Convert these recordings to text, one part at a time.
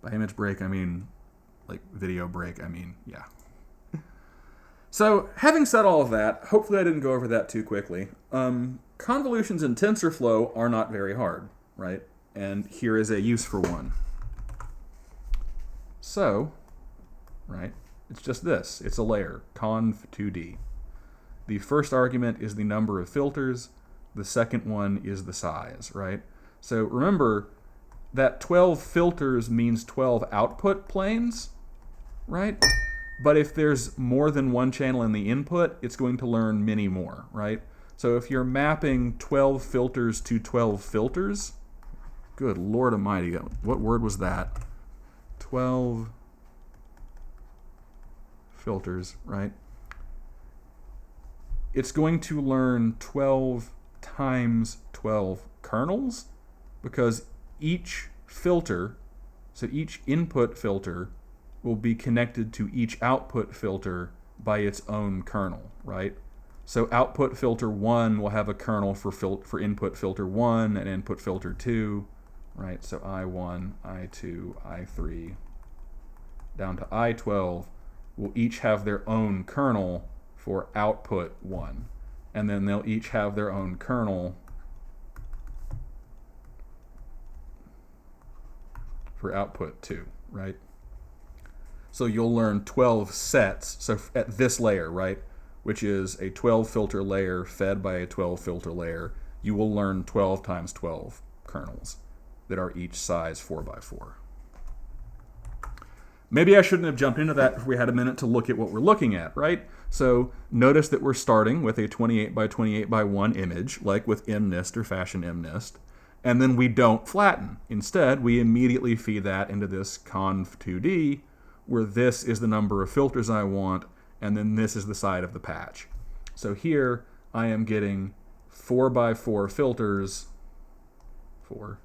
By image break, I mean, like, video break, I mean, yeah. So, having said all of that, hopefully I didn't go over that too quickly. Convolutions in TensorFlow are not very hard, right? And here is a use for one. So, right, it's just this. It's a layer, conv2d. The first argument is the number of filters. The second one is the size, right? So remember that 12 filters means 12 output planes, right? But if there's more than one channel in the input, it's going to learn many more, right? So if you're mapping 12 filters to 12 filters, good Lord Almighty, what word was that? 12 filters, right? It's going to learn 12 times 12 kernels, because each filter, so each input filter, will be connected to each output filter by its own kernel, right? So output filter 1 will have a kernel for input filter 1 and input filter 2, right? So I1, I2, I3, down to I12 will each have their own kernel for output 1. And then they'll each have their own kernel for output 2, right? So you'll learn 12 sets, so at this layer, right, which is a 12 filter layer fed by a 12 filter layer, you will learn 12 times 12 kernels that are each size 4 by 4. Maybe I shouldn't have jumped into that if we had a minute to look at what we're looking at, right? So notice that we're starting with a 28 by 28 by 1 image, like with MNIST or Fashion MNIST, and then we don't flatten. Instead, we immediately feed that into this conv2d, where this is the number of filters I want, and then this is the side of the patch. So here I am getting 4 by 4 filters, 4,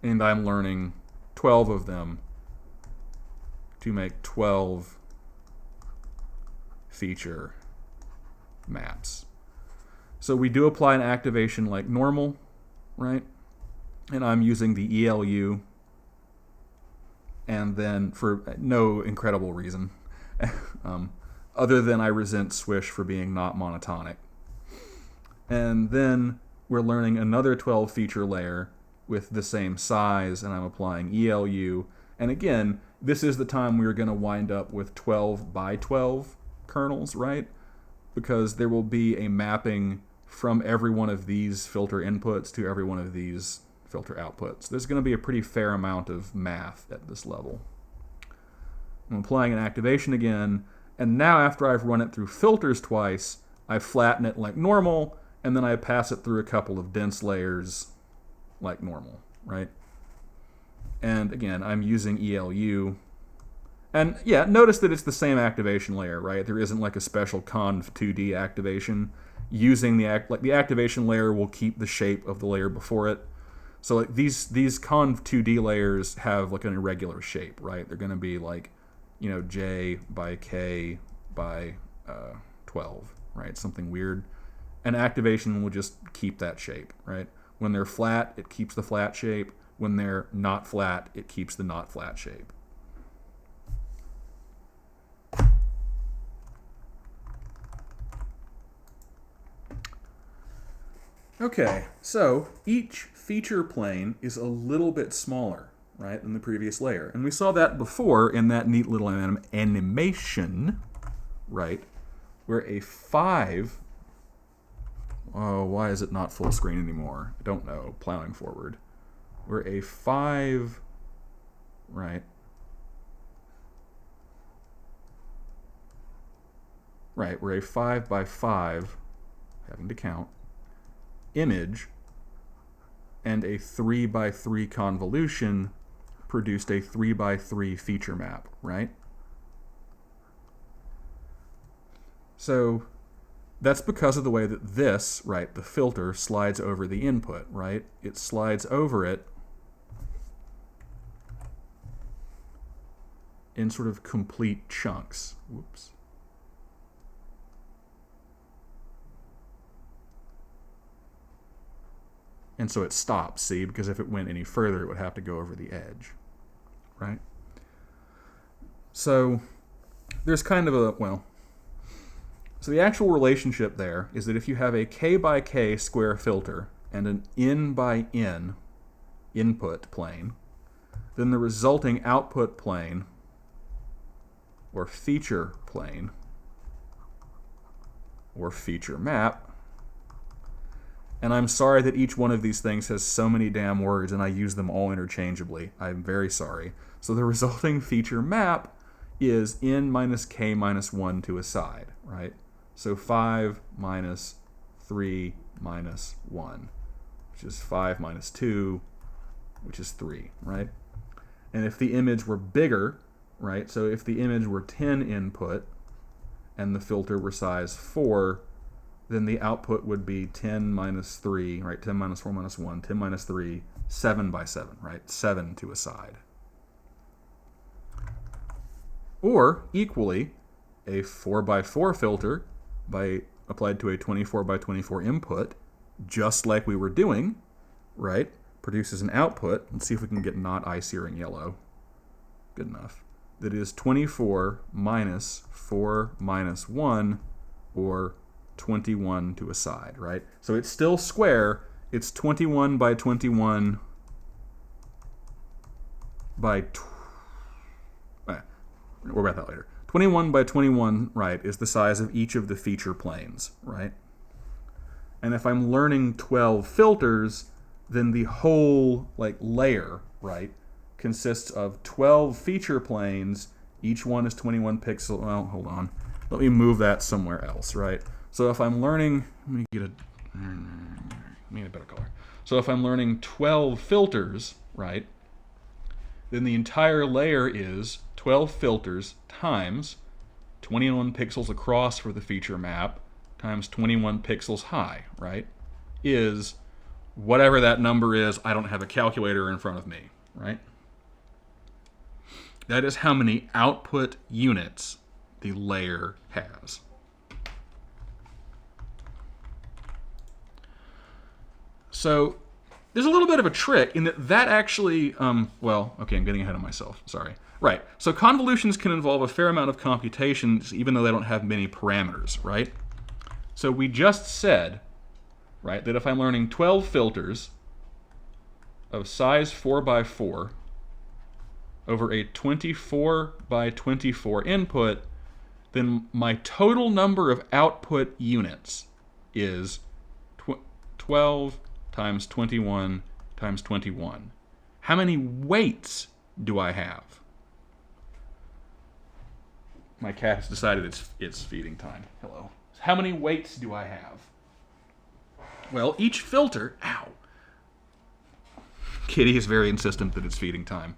and I'm learning 12 of them to make 12 feature maps. So we do apply an activation like normal, right? And I'm using the ELU, and then for no incredible reason, other than I resent Swish for being not monotonic. And then we're learning another 12 feature layer with the same size, and I'm applying ELU. And again, this is the time we're going to wind up with 12 by 12 kernels, right? Because there will be a mapping from every one of these filter inputs to every one of these filter outputs. There's going to be a pretty fair amount of math at this level. I'm applying an activation again, and now after I've run it through filters twice, I flatten it like normal, and then I pass it through a couple of dense layers like normal, right? And again, I'm using ELU. And yeah, notice that it's the same activation layer, right? There isn't like a special conv2d activation. Using the activation layer will keep the shape of the layer before it. So like these conv2d layers have like an irregular shape, right? They're going to be like, you know, j by k by 12, right? Something weird. And activation will just keep that shape, right? When they're flat, it keeps the flat shape. When they're not flat, it keeps the not flat shape. Okay, so each feature plane is a little bit smaller, right, than the previous layer. And we saw that before in that neat little animation, right, where a 5, oh, why is it not full screen anymore? I don't know, plowing forward. Where a 5, right, where a 5 by 5, having to count, image and a 3 by 3 convolution produced a 3 by 3 feature map, right? So that's because of the way that this, right, the filter slides over the input, right? It slides over it in sort of complete chunks. Whoops. And so it stops, see, because if it went any further, it would have to go over the edge. right? So there's kind of a, well, so the actual relationship there is that if you have a k by k square filter and an n by n input plane, then the resulting output plane, or feature plane, or feature map, and I'm sorry that each one of these things has so many damn words and I use them all interchangeably. I'm very sorry. So the resulting feature map is n minus k minus 1 to a side, right? So 5 minus 3 minus 1, which is 5 minus 2, which is 3, right? And if the image were bigger, right, so if the image were 10 input and the filter were size 4, then the output would be 10 minus 3, right, 10 minus 4 minus 1, 10 minus 3, 7 by 7, right, 7 to a side. Or, equally, a 4 by 4 filter applied to a 24 by 24 input, just like we were doing, right, produces an output. Let's see if we can get not icier in yellow. Good enough. That is 24 minus 4 minus 1, or 21 to a side, right? So it's still square. It's 21 by 21 by... We'll worry about that later. 21 by 21, right, is the size of each of the feature planes, right? And if I'm learning 12 filters, then the whole layer, right, consists of 12 feature planes. Each one is 21 pixels. Well, hold on. Let me move that somewhere else, right? So if I'm learning, let me get a better color. So if I'm learning 12 filters, right, then the entire layer is 12 filters times 21 pixels across for the feature map times 21 pixels high, right, is whatever that number is. I don't have a calculator in front of me, right? That is how many output units the layer has. So there's a little bit of a trick in that actually, well, okay, I'm getting ahead of myself, sorry. Right, so convolutions can involve a fair amount of computations even though they don't have many parameters, right? So we just said, right, that if I'm learning 12 filters of size 4 by 4 over a 24 by 24 input, then my total number of output units is 12 times 21 times 21. How many weights do I have? My cat has decided it's feeding time. Hello. How many weights do I have? Well, each filter... Ow. Kitty is very insistent that it's feeding time.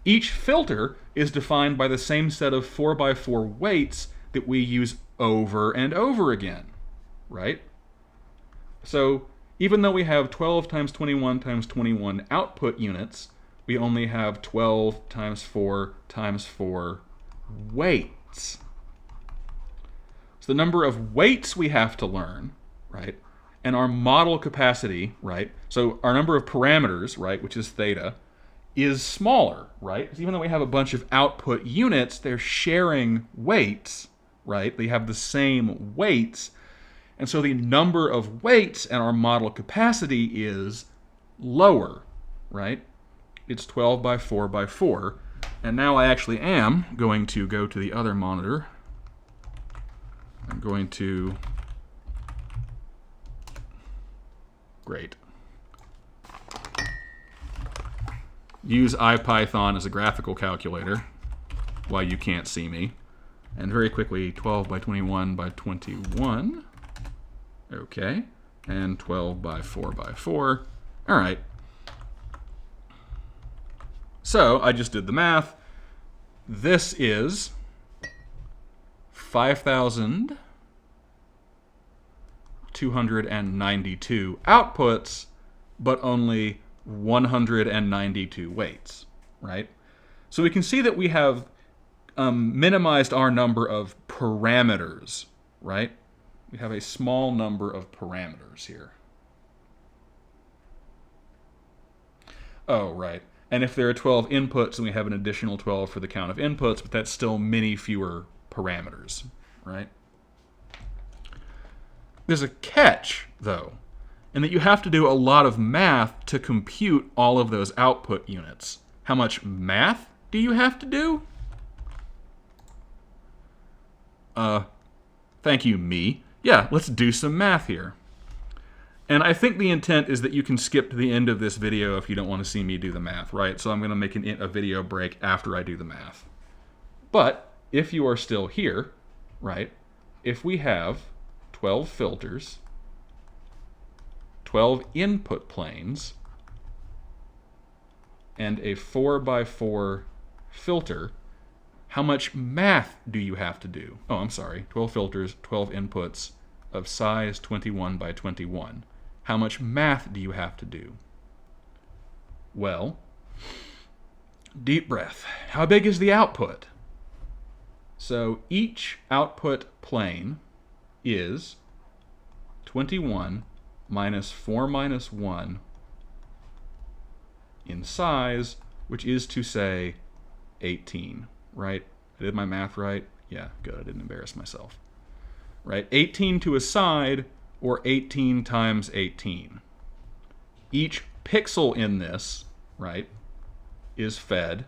Each filter is defined by the same set of 4 by 4 weights that we use over and over again, right? So even though we have 12 times 21 times 21 output units, we only have 12 times 4 times 4 weights. So the number of weights we have to learn, right, and our model capacity, right, so our number of parameters, right, which is theta, is smaller, right? Because even though we have a bunch of output units, they're sharing weights, right? They have the same weights. And so the number of weights and our model capacity is lower, right? It's 12 by 4 by 4. And now I actually am going to go to the other monitor. I'm going to... Great. Use IPython as a graphical calculator while you can't see me. And very quickly, 12 by 21 by 21. Okay. And 12 by 4 by 4. All right. So I just did the math. This is 5,292 outputs, but only 192 weights, right? So we can see that we have minimized our number of parameters, right? We have a small number of parameters here. Oh, right. And if there are 12 inputs, then we have an additional 12 for the count of inputs, but that's still many fewer parameters, right? There's a catch, though, in that you have to do a lot of math to compute all of those output units. How much math do you have to do? Thank you, me. Yeah, let's do some math here. And I think the intent is that you can skip to the end of this video if you don't want to see me do the math, right? So I'm going to make a video break after I do the math. But if you are still here, right, if we have 12 filters, 12 input planes, and a 4x4 filter, how much math do you have to do? Oh, I'm sorry, 12 filters, 12 inputs of size 21 by 21. How much math do you have to do? Well, deep breath. How big is the output? So each output plane is 21 minus 4 minus 1 in size, which is to say 18, right? I did my math right? Yeah, good, I didn't embarrass myself. Right, 18 to a side, or 18 times 18. Each pixel in this, right, is fed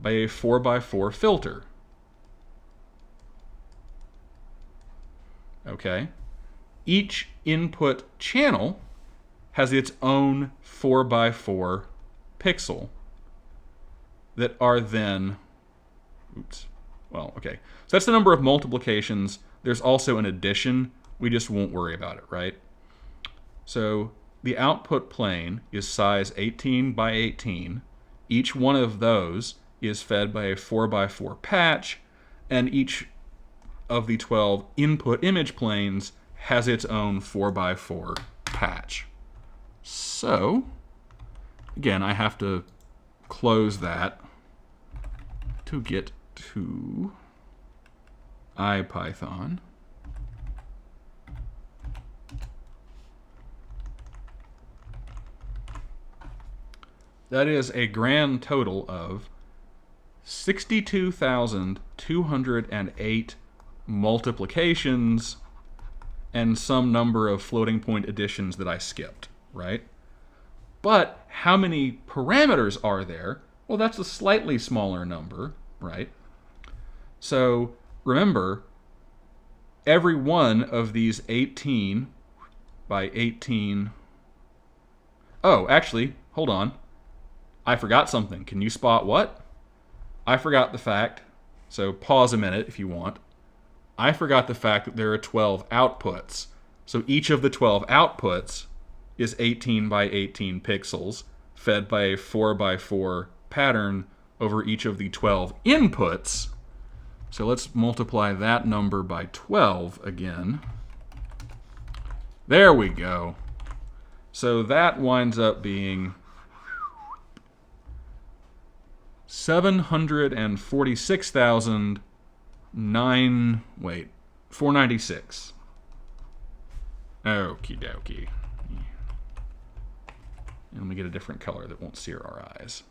by a 4x4 filter. Okay? Each input channel has its own 4x4 pixel that are then, okay. So that's the number of multiplications. There's also an addition. We just won't worry about it, right? So the output plane is size 18 by 18. Each one of those is fed by a 4x4 patch, and each of the 12 input image planes has its own 4x4 patch. So, again, I have to close that to get to IPython. That is a grand total of 62,208 multiplications and some number of floating point additions that I skipped, right? But how many parameters are there? Well, that's a slightly smaller number, right? So remember, every one of these 18 by 18... Oh, actually, hold on. I forgot something. Can you spot what? I forgot the fact, so pause a minute if you want. I forgot the fact that there are 12 outputs. So each of the 12 outputs is 18 by 18 pixels, fed by a 4x4 pattern over each of the 12 inputs. So let's multiply that number by 12 again. There we go. So that winds up being 496. Okie dokie. And let me get a different color that won't sear our eyes.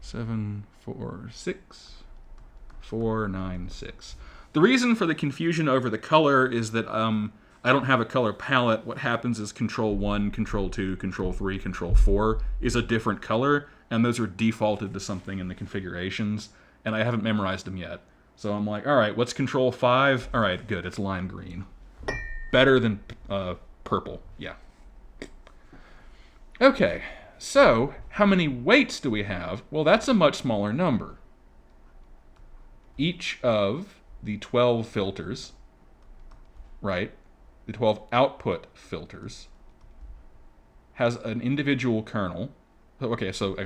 746,496. The reason for the confusion over the color is that I don't have a color palette. What happens is Control 1, Control 2, Control 3, Control 4 is a different color, and those are defaulted to something in the configurations, and I haven't memorized them yet. So I'm like, all right, what's Control 5? All right, good, it's lime green. Better than purple, yeah. Okay, so how many weights do we have? Well, that's a much smaller number. Each of the 12 filters, right, the 12 output filters, has an individual kernel. Okay, so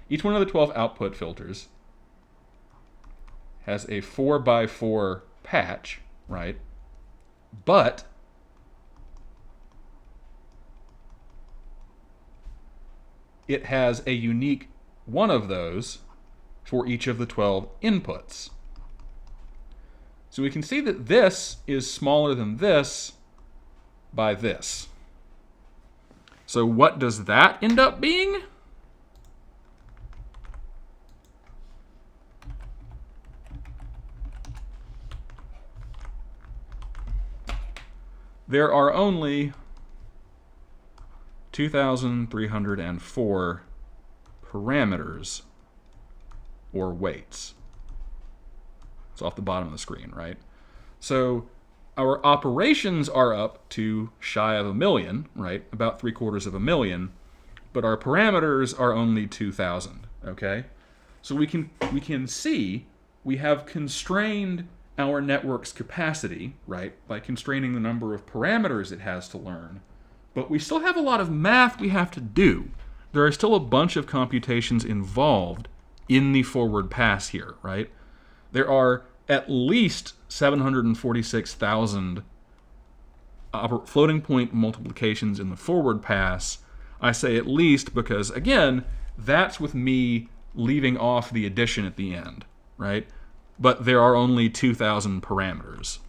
each one of the 12 output filters has a 4x4 patch, right? But it has a unique one of those for each of the 12 inputs. So we can see that this is smaller than this by this. So what does that end up being? there are only 2,304 parameters or weights. It's off the bottom of the screen, right? So our operations are up to shy of 1 million, right? About 750,000, but our parameters are only 2,000, okay? So we can see we have constrained our network's capacity, right, by constraining the number of parameters it has to learn. But we still have a lot of math we have to do. There are still a bunch of computations involved in the forward pass here, right? There are at least 746,000 floating point multiplications in the forward pass. I say at least because, again, that's with me leaving off the addition at the end, right? But there are only 2,000 parameters.